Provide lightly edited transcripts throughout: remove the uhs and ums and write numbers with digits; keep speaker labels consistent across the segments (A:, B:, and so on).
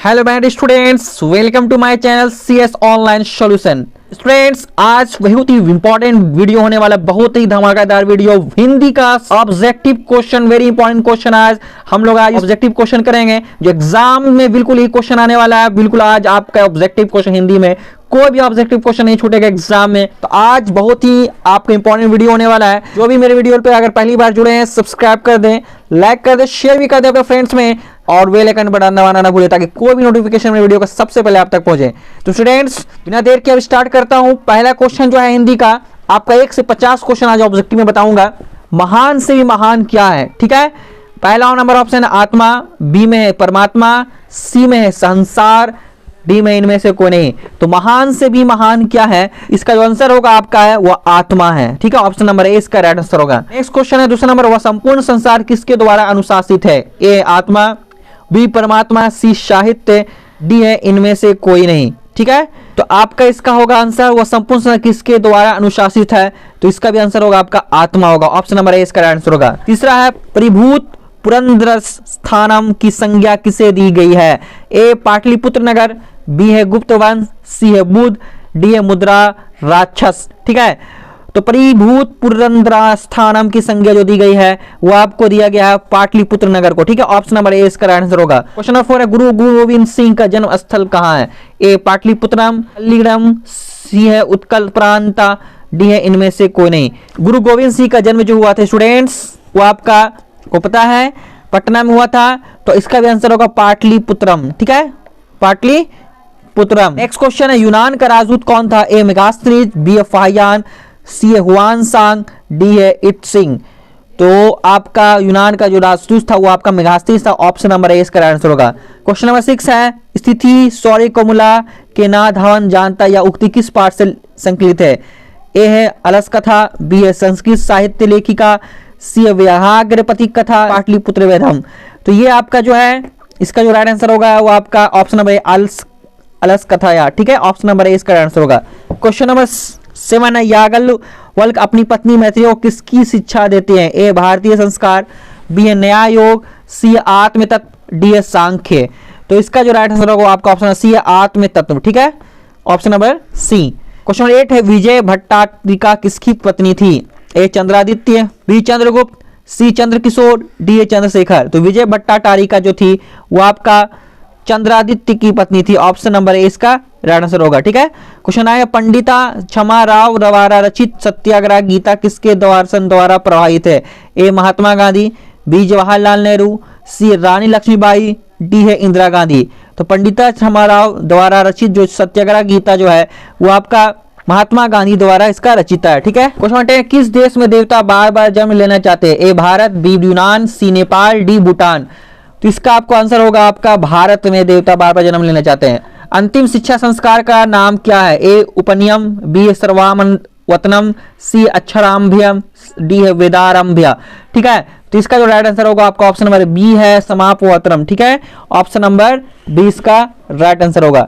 A: Hello my students, welcome to my channel CS online solution. Students, आज बहुत ही important video होने वाला, बहुत ही धमाकेदार वीडियो, हिंदी का objective question, very important question. आज हम लोग ऑब्जेक्टिव क्वेश्चन करेंगे जो एग्जाम में बिल्कुल ही क्वेश्चन आने वाला है। बिल्कुल आज आपका ऑब्जेक्टिव क्वेश्चन हिंदी में, कोई भी ऑब्जेक्टिव क्वेश्चन नहीं छूटेगा एग्जाम में। तो आज बहुत ही आपका इंपॉर्टेंट वीडियो होने वाला है। जो भी मेरे वीडियो पे अगर पहली बार जुड़े हैं, सब्सक्राइब कर दें, लाइक कर दें, शेयर भी कर दें अपने फ्रेंड्स में, और बेल आइकन बटन दबाना ना भूलें ताकि कोई भी नोटिफिकेशन मेरे वीडियो का सबसे पहले आप तक पहुंचे। तो स्टूडेंट्स, बिना देर के अब स्टार्ट करता हूं। पहला क्वेश्चन जो है हिंदी का, आपका 1 से 50 क्वेश्चन आज ऑब्जेक्टिव में बताऊंगा। महान से भी महान क्या है, ठीक है। पहला नंबर ऑप्शन है आत्मा, बी में है परमात्मा, सी में है संसार, डी में इनमें से कोई नहीं। तो महान से भी महान क्या है, इसका जो आंसर होगा आपका है वो आत्मा है, ठीक है। ऑप्शन नंबर ए इसका राइट आंसर होगा। नेक्स्ट क्वेश्चन है दूसरा नंबर, वह संपूर्ण संसार किसके द्वारा अनुशासित है? ए आत्मा, बी परमात्मा, सी साहित्य, डी है इनमें से कोई नहीं, ठीक है। तो आपका इसका होगा आंसर, वह संपूर्ण संसार किसके द्वारा अनुशासित है? तो इसका भी आंसर होगा आपका आत्मा होगा। ऑप्शन नंबर ए इसका राइट आंसर होगा। तीसरा है परिभूत पुरंदर स्थानम की संज्ञा किसे दी गई है? ए पाटलिपुत्र नगर, बी है गुप्त वंश, सी है बुद्ध, डी है मुद्रा राक्षस, ठीक है। तो परिभूत पुरंदर स्थानम की संज्ञा जो दी गई है वो आपको दिया गया है पाटलिपुत्र नगर को, ठीक है। ऑप्शन नंबर ए इसका राइट आंसर होगा। क्वेश्चन नंबर 4 है गुरु गोविंद सिंह का जन्म स्थल कहाँ है? ए पाटलिपुत्रम, अलीगढ़, सी है उत्कल प्रांता, डी है इनमें से कोई नहीं। गुरु गोविंद सिंह का जन्म जो हुआ था स्टूडेंट्स, वो आपका को पता है पटना में हुआ था, तो इसका भी आंसर होगा पाटलिपुत्रम, ठीक है, पाटलिपुत्रम। नेक्स्ट क्वेश्चन है यूनान का राजदूत कौन था? ए मेगास्थनीज, बी है फाहियान, सी है हुआन सांग, डी है इटसिंग। तो आपका यूनान का जो राजदूत था वो आपका मेगास्थनीज था। ऑप्शन नंबर ए इसका आंसर होगा। क्वेश्चन नंबर 6 है स्थिति सौर्य कोमुला के ना धावन जानता या उक्ति किस पाठ से संकलित है? ए है अलस कथा, बी है संस्कृत साहित्य लेखिका, सी है व्याघ्रपति कथा, पाटलिपुत्र वेदम। तो ये आपका जो है इसका जो राइट आंसर होगा वो आपका ऑप्शन नंबर ए अलस कथा या, ठीक है। ऑप्शन नंबर ए इसका आंसर होगा। क्वेश्चन नंबर 7 है याज्ञवल्क्य अपनी पत्नी मैत्री को किसकी शिक्षा देते हैं? ए भारतीय संस्कार, बी है न्याय योग, सी है आत्म तत्व, डी है सांख्य। तो इसका जो राइट आंसर होगा आपका ऑप्शन सी है आत्म तत्व, ठीक है। Option number C. Question number 8 है विजय भट्टारिका किसकी पत्नी थी? A Chandraditya, B Chandragupta, C Chandrakishore, D A Chandrashekhar. तो विजय भट्टारिका जो थी वो आपका चंद्रादित्य की पत्नी थी। ऑप्शन नंबर ए इसका राइट आंसर होगा, ठीक है। क्वेश्चन आया पंडिता क्षमा राव रवारा रचित सत्याग्रह गीता किसके दर्शन द्वारा प्रभावित है? ए महात्मा गांधी, बी जवाहरलाल नेहरू, सी रानी लक्ष्मीबाई, डी है इंदिरा गांधी। तो पंडिता क्षमा राव द्वारा रचित जो सत्याग्रह गीता जो है वो आपका महात्मा गांधी द्वारा इसका रचिता है, ठीक है। क्वेश्चन नंबर 10 किस देश में देवता बार बार जन्म लेना चाहते हैं? ए भारत, बी यूनान, सी नेपाल, डी भूटान। तो इसका आपको आंसर होगा आपका भारत में देवता बार बार जन्म लेना चाहते हैं। अंतिम शिक्षा संस्कार का नाम क्या है? ए उपनियम, बी सर्वामवतनम, सी अक्षराभ्यम, डी है वेदारंभ्य, ठीक है। तो इसका जो राइट आंसर होगा आपका ऑप्शन नंबर बी है समापवतनम, ठीक है। ऑप्शन नंबर बी इसका राइट आंसर होगा।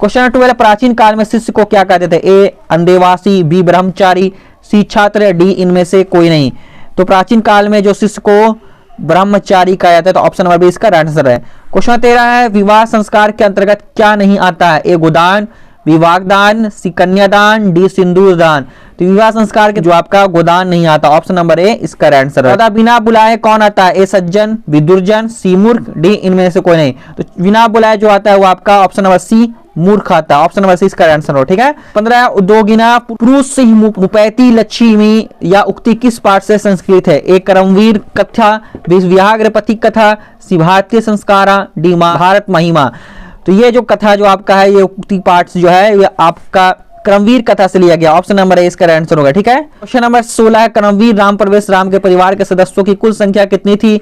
A: क्वेश्चन नंबर 12 प्राचीन काल में शिष्य को क्या कहते थे? ए अंधेवासी, बी ब्रह्मचारी, सी छात्र, डी इनमें से कोई नहीं। तो प्राचीन काल में जो शिष्य को ब्रह्मचारी कहा जाता है, तो ऑप्शन नंबर बी इसका राइट आंसर है। क्वेश्चन 13 है विवाह संस्कार के अंतर्गत क्या नहीं आता है? ए गोदान, बी वागदान, सी कन्यादान, डी सिंदूर दान। तो विवाह संस्कार के जो आपका गोदान नहीं आता। ऑप्शन नंबर ए इसका राइट आंसर है। बिना बुलाए कौन आता है? ए सज्जन, बी दुर्जन, सी मूर्ख, डी इनमें से कोई नहीं। तो बिना बुलाए जो आता है वो आपका ऑप्शन नंबर सी मूर्ख आता है। ऑप्शन नंबर सी इसका आंसर हो, ठीक है। 15 उद्योगिना पुरुष सिंह मुपैती लक्ष्मी या उक्ति किस पाठ से संस्कृत है? ए करमवीर कथा, बी व्याघ्रपति कथा, सी भारतीय संस्कारा, डी भारत महिमा। तो ये जो कथा जो आपका है ये उक्ति पाठ जो है ये आपका करमवीर कथा से लिया गया। ऑप्शन नंबर ए इसका आंसर होगा, ठीक है। क्वेश्चन नंबर 16 है करमवीर राम प्रवेश राम के परिवार के सदस्यों की कुल संख्या कितनी थी?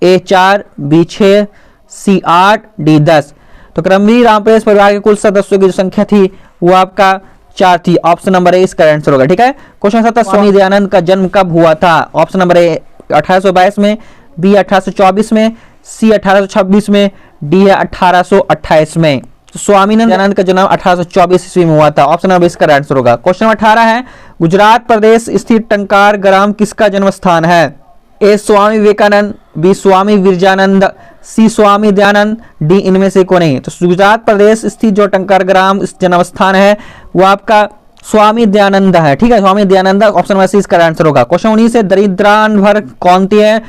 A: ए 4, बी 6, सी 8, डी 10। तो करमवीर राम प्रवेश परिवार के कुल सदस्यों की जो संख्या थी वो आपका 4 थी। ऑप्शन नंबर ए इसका आंसर होगा, ठीक है। क्वेश्चन 17 स्वामी दयानंद का जन्म कब हुआ था? ऑप्शन नंबर ए 1822 में, बी 1824 में, सी 1826 में, डी है 1828 में। तो स्वामी दयानंद का जन्म 1824 ईस्वी में हुआ था। ऑप्शन नंबर इसका आंसर होगा। क्वेश्चन नंबर 18 है गुजरात प्रदेश स्थित टंकार ग्राम किसका जन्म स्थान है? ए स्वामी विवेकानंद, बी स्वामी विरजानंद, सी स्वामी दयानंद, डी इनमें से कोई नहीं। तो गुजरात प्रदेश स्थित जो टंकर ग्राम जन्म स्थान है वो आपका स्वामी दयानंद है। ठीक है, स्वामी दयानंद ऑप्शन नंबर सी इसका आंसर होगा। क्वेश्चन 19 है दरिद्रान्वर कौनती है?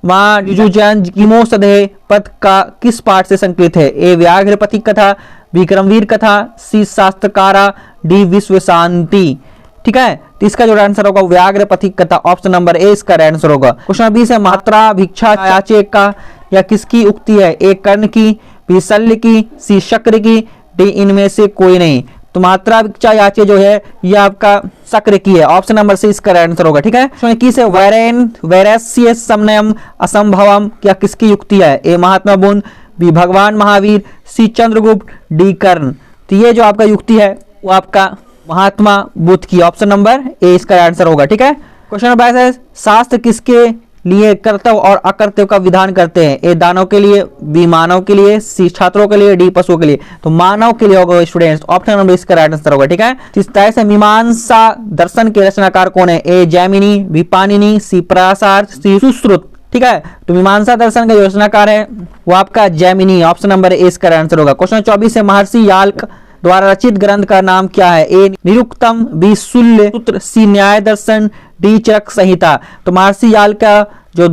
A: मां जुजुजन किमोसदे पद का किस पाठ से संकलित है? ए व्याघ्रपति कथा, बी क्रमवीर कथा, सी शास्त्रकारा, डी विश्व शांति। ठीक है, तो इसका जो आंसर होगा व्याघ्रपति कथा, ऑप्शन नंबर ए इसका आंसर होगा। क्वेश्चन 20 है मात्रा भिक्षा याचे का या किसकी उक्ति है? ए कर्ण की, बी शल्य की, सी शक्र की, डी इनमें से कोई नहीं। तो मात्रा भिक्षा याचे जो है ये आपका शक्र की है, ऑप्शन नंबर सी इसका आंसर होगा। ठीक है, किस वैरेन वैरस्य समन्वयम असंभवम क्या किसकी युक्ति है? ए महात्मा बुद्ध, बी भगवान महावीर, सी चंद्रगुप्त, डी कर्ण। तो ये जो आपका युक्ति है वो आपका महात्मा बुद्ध की, ऑप्शन नंबर ए इसका आंसर होगा। ठीक है, क्वेश्चन नंबर 22 है शास्त्र किसके लिए कर्तव्य और अकर्तव्य का विधान करते हैं? ए दानव के लिए, बी मानव के लिए, सी छात्रों के लिए, डी पशुओं के लिए। तो मानव के लिए होगा स्टूडेंट्स, ऑप्शन नंबर इसका राइट आंसर होगा। ठीक है, 23 है मीमांसा दर्शन के रचनाकार कौन है? ए जैमिनी, बी पाणिनि, सी पराशर, सी सुश्रुत। ठीक है, तो मीमांसा दर्शन का जो रचनाकार है वो आपका जैमिनी, ऑप्शन नंबर ए इसका आंसर होगा। क्वेश्चन 24 है महर्षि याल्क द्वारा रचित ग्रंथ का नाम क्या है? ए निरुक्तम, बी शूल्य सूत्र, सी न्याय दर्शन, डी चरक संहिता। तो महर्षि याल्क का जो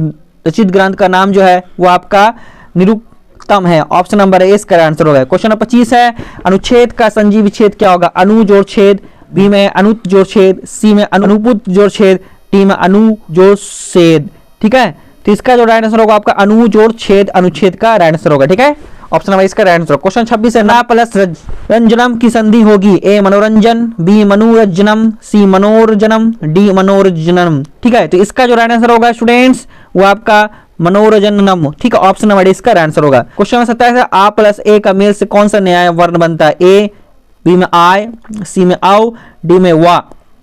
A: रचित ग्रंथ का नाम जो है वो आपका निरुक्तम है, ऑप्शन नंबर ए इसका आंसर होगा। क्वेश्चन नंबर 25 है अनुच्छेद का संजी विच्छेद क्या होगा? अनु जोड़ छेद, बी में अनुत जोड़ छेद, सी में अनुपुत जोड़ छेद, डी में अनु जोड़ छेद। ठीक है, तो इसका जो राइट आंसर होगा आपका अनु जोड़ छेद अनुच्छेद का राइट आंसर होगा। ठीक है, ऑप्शन नंबर इसका राइट आंसर। क्वेश्चन 26 है ना प्लस रंजनम की संधि होगी? ए मनोरंजन, बी मनोरंजनम, सी मनोरंजनम, डी मनोरंजनम। ठीक है, तो इसका जो राइट आंसर होगा स्टूडेंट्स वो आपका मनोरंजनम। ठीक है, ऑप्शन नंबर इसका आंसर होगा। क्वेश्चन नंबर 27 है आ प्लस ए का मेल से कौन सा न्याय वर्ण बनता है? ए बी में आय, सी में औ, डी में वा।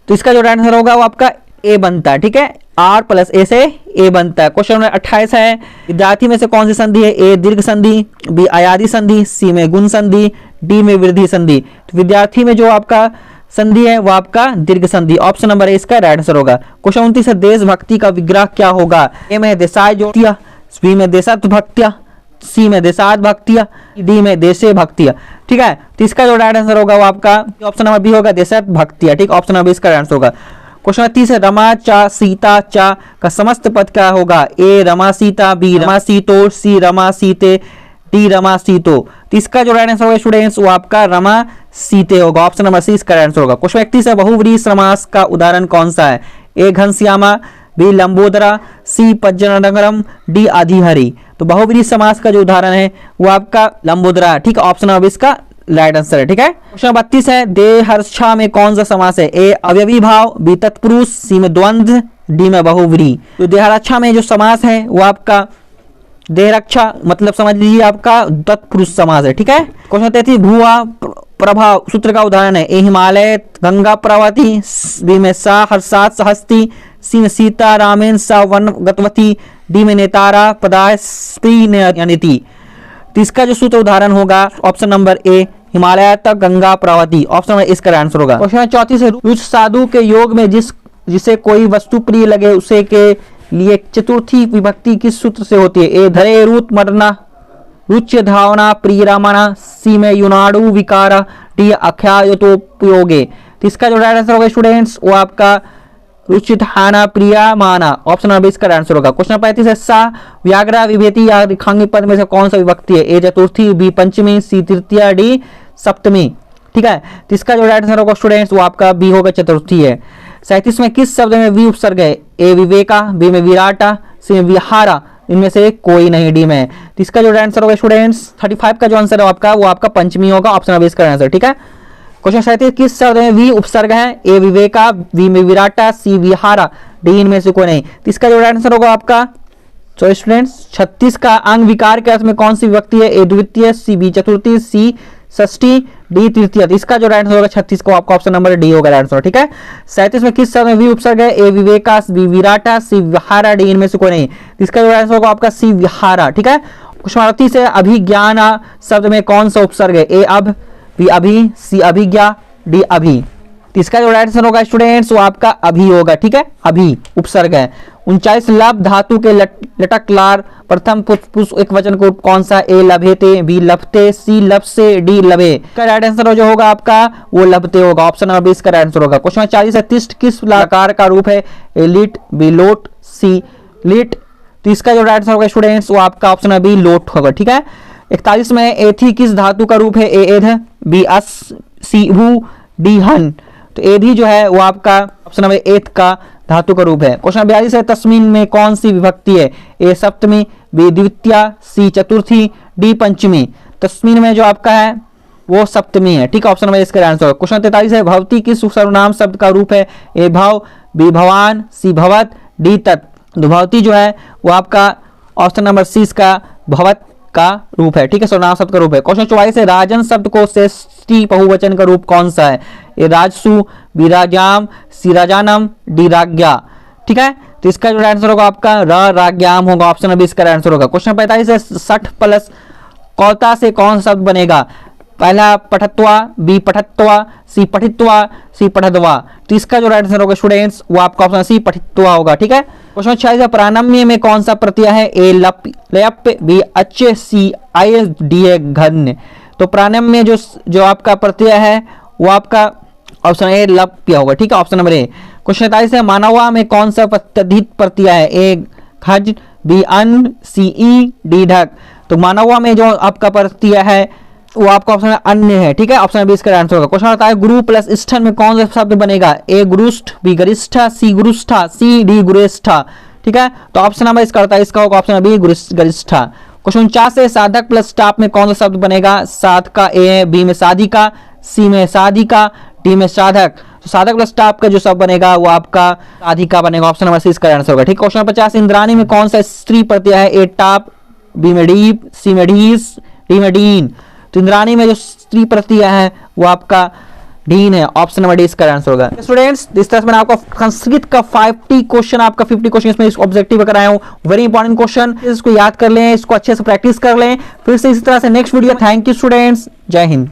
A: तो इसका जो राइट आंसर होगा वो आपका ए बनता है। ठीक है, आर प्लस ए से ए बनता है। क्वेश्चन नंबर 28 है विद्यार्थी में से कौन सी संधि है? ए दीर्घ संधि, बी आयादी संधि, सी में गुण संधि, डी में वृद्धि संधि। तो विद्यार्थी में जो आपका संधि है वो आपका दीर्घ संधि, ऑप्शन नंबर ए इसका राइट आंसर होगा। क्वेश्चन 29 है देशभक्ति का विग्रह क्या होगा? ए में देशाय ज्योतिया, बी में देशभक्तिया, सी में देशाद भक्तिया, डी में देशे भक्तिया। ठीक है, तो इसका जो राइट आंसर होगा वो आपका ऑप्शन नंबर बी होगा देशाद भक्तिया। ठीक, ऑप्शन नंबर इसका आंसर होगा। क्वेश्चन 30 है रमा चा सीता चा का समस्त पद क्या होगा? ए रमा सीता, बी रमा सीतो, सी रमा सीते, डी रमा सीतो। तो इसका जो राइट आंसर होगा स्टूडेंट्स वो आपका रमा सीते होगा, ऑप्शन नंबर सी इसका आंसर होगा। क्वेश्चन 31 है बहुव्रीहि समास का उदाहरण कौन सा है? ए घनश्यामा, बी लंबोदरा, सी पज्जनगरम, डी आधिहरि। तो बहुव्रीहि समास का जो उदाहरण है वो आपका लंबोदरा। ठीक है, ऑप्शन नंबर इसका राइट आंसर है। ठीक है, क्वेश्चन 32 है देहर्षा में कौन सा समास है? ए अव्ययी भाव, बी तत्पुरुष, सी में द्वंद्व, डी में बहुव्रीहि। तो देहरक्षा में जो समास है वो आपका देहरक्षा मतलब समझ लीजिए आपका तत्पुरुष समास है। ठीक है, क्वेश्चन 33 भुआ प्रभाव सूत्र का उदाहरण है? ए हिमालय गंगा प्रवती, बी में सा हर्षात सहस्ती, सी में सीता रामेन सा वन गतवती, डी में नेतारा पदास्पी। तो इसका जो सूत्र उदाहरण होगा ऑप्शन नंबर ए हिमालय तक गंगा प्रवती, ऑप्शन नंबर इसका आंसर होगा। क्वेश्चन 34 है रुच साधु के योग में जिसे कोई वस्तु प्रिय लगे उसे के लिए चतुर्थी विभक्ति किस सूत्र से होती है? ए धरे रुत मरना, रुच्य धावना प्रिय रामाना, सी में युनाडु विकारा, डी अख्यायतोपयोगे। तो इसका जो राइट आंसर होगा स्टूडेंट्स वो आपका रुचिधाना प्रिया माना, ऑप्शन नंबर इसका आंसर होगा। क्वेश्चन 35 है सा व्याग्रा विभेति या रेखांगी पद में से कौन सा विभक्ति है? ए चतुर्थी, बी पंचमी, सी तृतीया, डी सप्तमी। ठीक है, तो इसका जो राइट आंसर होगा स्टूडेंट्स वो आपका बी होगा चतुर्थी है। 37 में किस शब्द में वी उपसर्ग है? ए विवेका, बी में विराटा, सी में विहारा, इनमें से कोई नहीं डी में। तो इसका जो आंसर होगा स्टूडेंट्स 35 का जो आंसर है आपका वो आपका पंचमी होगा, ऑप्शन नंबर इसका आंसर। ठीक है, क्वेश्चन 37 किस शब्द में वी उपसर्ग है? ए विवेका, बी में विराटा, सी विहारा, डी इनमें से कोई नहीं। तो इसका जो आंसर होगा आपका तो स्टूडेंट्स 36 का अंग विकार के अर्थ में कौन सी विभक्ति है? ए द्वितीय, सी बी चतुर्थी, सी षष्ठी, डी तृतीय। तो इसका जो आंसर होगा 36 को आपका ऑप्शन नंबर डी होगा आंसर। ठीक है, 37 में किस शब्द में वी उपसर्ग है? ए विवेका, बी विराटा, सी विहारा, डी इनमें से कोई नहीं। तो इसका जो आंसर होगा आपका सी विहारा। ठीक है, क्वेश्चन 38 है अभिज्ञान शब्द में कौन सा उपसर्ग है? ए अब, बी अभी, सी अभिज्ञा, डी अभी। तो इसका जो राइट आंसर होगा स्टूडेंट्स वो आपका अभी होगा। ठीक है, अभी उपसर्ग है। 39 लब धातु के लटकलार प्रथम पुरुष एक वचन को कौन सा? ए लभेते, बी लभते, सी लपसे, डी लभे। का राइट आंसर जो होगा आपका वो लभते होगा। ऑप्शन नंबर 20 का राइट आंसर होगा। क्वेश्चन 40 है, तिष्ठ किस लकार का रूप है? ए लिट, बी लोट, सी लिट। तो इसका जो राइट आंसर होगा स्टूडेंट्स वो आपका ऑप्शन बी लोट होगा। ठीक है। 41 में एथी किस धातु का रूप है? ए एध, बी अस, सी भू, डी हन। तो एधी जो है वो आपका ऑप्शन नंबर एथ का धातु का रूप है। क्वेश्चन 42 है, तस्मीन में कौन सी विभक्ति है? ए सप्तमी, बी द्वितीया, सी चतुर्थी, डी पंचमी। तस्मीन में जो आपका है वो सप्तमी है। ठीक है। ऑप्शन नंबर इसका आंसर होगा। क्वेश्चन 43 है, भवती किस सर्वनाम शब्द का रूप है? ए भव, बी भवान, सी भवत, डी तत्। तो भवती जो है वो आपका ऑप्शन नंबर सी इसका भवत का रूप है। ठीक है। सर्वनाम शब्द का रूप है। क्वेश्चन 44 है, राजन शब्द को षष्ठी बहुवचन का रूप कौन सा है? ए राजसु, बी राजाम, सी राजानम, डी राज्ञा। ठीक है। तो इसका जो आंसर होगा आपका राज्ञाम होगा। ऑप्शन नंबर इसका आंसर होगा। क्वेश्चन 45 है, 60 प्लस कौता से कौन सा शब्द बनेगा? पहला पठत्वा, बी पठत्वा, सी पठित्वा, सी पठद्वा। तो इसका जो राइट आंसर होगा स्टूडेंट्स वो आपका ऑप्शन सी पठित्वा होगा। ठीक है। क्वेश्चन 46 है, प्राणम्य में कौन सा प्रत्यय है? ए लप लप, बी अच्छे, सी आय, डी है घन्य। तो प्राणम्य जो आपका प्रत्यय है वो आपका ऑप्शन ए लप्य होगा। ठीक है। Option number A. क्वेश्चन 47 है, मानवा में कौन सा तद्धित प्रत्यय है? ए खज, बी अन्न, सी ई, डी ढक। तो मानवा में जो आपका प्रत्यय है वो आपका ऑप्शन अन्य है। ठीक है। ऑप्शन नंबर इसका आंसर होगा। क्वेश्चन आता है, गुरु प्लस स्थन में कौन सा शब्द बनेगा? ए गुरुष्ठ, बी गरिष्ठा, सी गुरुष्ठा, सी डी गुरेष्ठा। ठीक है। तो ऑप्शन नंबर इसका होता है इसका होगा ऑप्शन बी गरिष्ठा। क्वेश्चन 49 है, साधक प्लस स्टाप में कौन सा शब्द बनेगा? साधका, ए, बी में साधिका, सी में साधिका, डी में साधक। तो साधक प्लस स्टाप का जो शब्द बनेगा वो आपका साधिका बनेगा। ऑप्शन नंबर सी इसका आंसर होगा। ठीक। क्वेश्चन 50, इंद्राणी में कौन सा स्त्री प्रत्यय है? ए टाप, बी में डीप, सी में ढीस, डी में डीन। तो इंद्राणी में जो स्त्री प्रत्यय है वो आपका डीन है। ऑप्शन नंबर डी इसका आंसर होगा। स्टूडेंट्स इस तरह से मैंने आपको संस्कृत का 50 क्वेश्चन आपका 50 क्वेश्चन इसमें ऑब्जेक्टिव कराया हूं। वेरी इंपॉर्टेंट क्वेश्चन, इसको याद कर लें, इसको अच्छे से प्रैक्टिस कर लें। फिर से इसी तरह से next video. Thank you students, जय हिंद।